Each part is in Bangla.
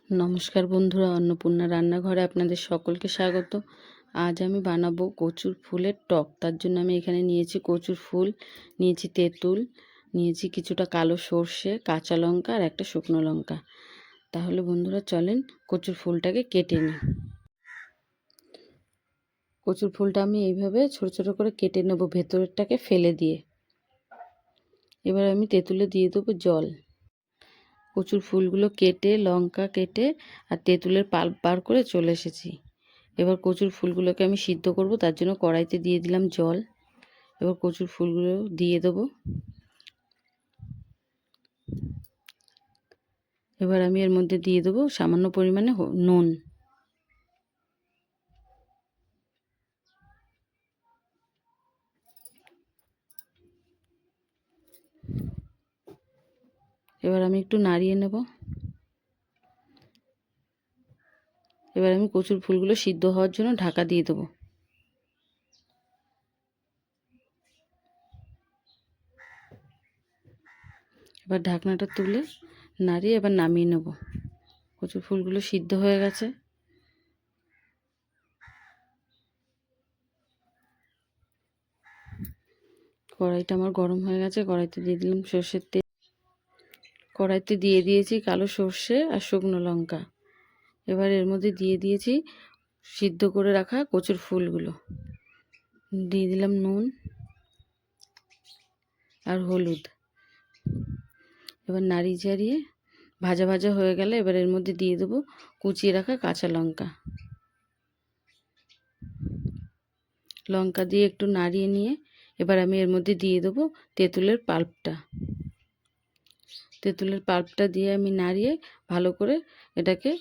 নমস্কার বন্ধুরা, অন্নপূর্ণা রান্নাঘরে আপনাদের সকলকে স্বাগত। আজ আমি বানাবো কচুর ফুলের টক। তার জন্য আমি এখানে নিয়েছি কচুর ফুল, নিয়েছি তেঁতুল, নিয়েছি কিছুটা কালো সর্ষে, কাঁচা লঙ্কা আর একটা শুকনো লঙ্কা। তাহলে বন্ধুরা চলেন কচুর ফুলটাকে কেটে নিই। কচুর ফুলটা আমি এইভাবে ছোট ছোট করে কেটে নেব, ভেতরেরটাকে ফেলে দিয়ে। এবার আমি তেঁতুলে দিয়ে দেবো জল। কচুর ফুলগুলো কেটে, লঙ্কা কেটে আর তেঁতুলের পাল্প বার করে চলে এসেছি। এবার কচুর ফুলগুলোকে আমি সিদ্ধ করব, তার জন্য কড়াইতে দিয়ে দিলাম জল। এবার কচুর ফুলগুলো দিয়ে দেবো। এবার আমি এর মধ্যে দিয়ে দেবো সামান্য পরিমাণে নুন। এবার আমি একটু নাড়িয়ে নেব। এবার আমি কচুর ফুলগুলো সিদ্ধ হওয়ার জন্য ঢাকা দিয়ে দেবো। এবার ঢাকনাটা তুলে নাড়িয়ে এবার নামিয়ে নেব। কচুর ফুলগুলো সিদ্ধ হয়ে গেছে। কড়াইটা আমার গরম হয়ে গেছে, কড়াইতে দিয়ে দিলাম সর্ষের তেল। কড়াইতে দিয়ে দিয়েছি কালো সর্ষে আর শুকনো লঙ্কা। এবার এর মধ্যে দিয়ে দিয়েছি সিদ্ধ করে রাখা কচুর ফুলগুলো, দিয়ে দিলাম নুন আর হলুদ। এবার নাড়িয়ে চাড়িয়ে ভাজা ভাজা হয়ে গেলে এবার এর মধ্যে দিয়ে দেবো কুচিয়ে রাখা কাঁচা লঙ্কা। লঙ্কা দিয়ে একটু নাড়িয়ে নিয়ে এবার আমি এর মধ্যে দিয়ে দেবো তেঁতুলের পাল্পটা। তেঁতুলের পাল্পটা দিয়ে আমি নাড়িয়ে ভালো করে এটাকে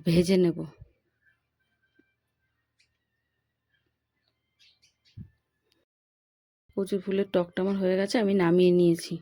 ভেজে নেব। কচুর ফুলের টকটা আমার হয়ে গেছে, আমি নামিয়ে নিয়েছি।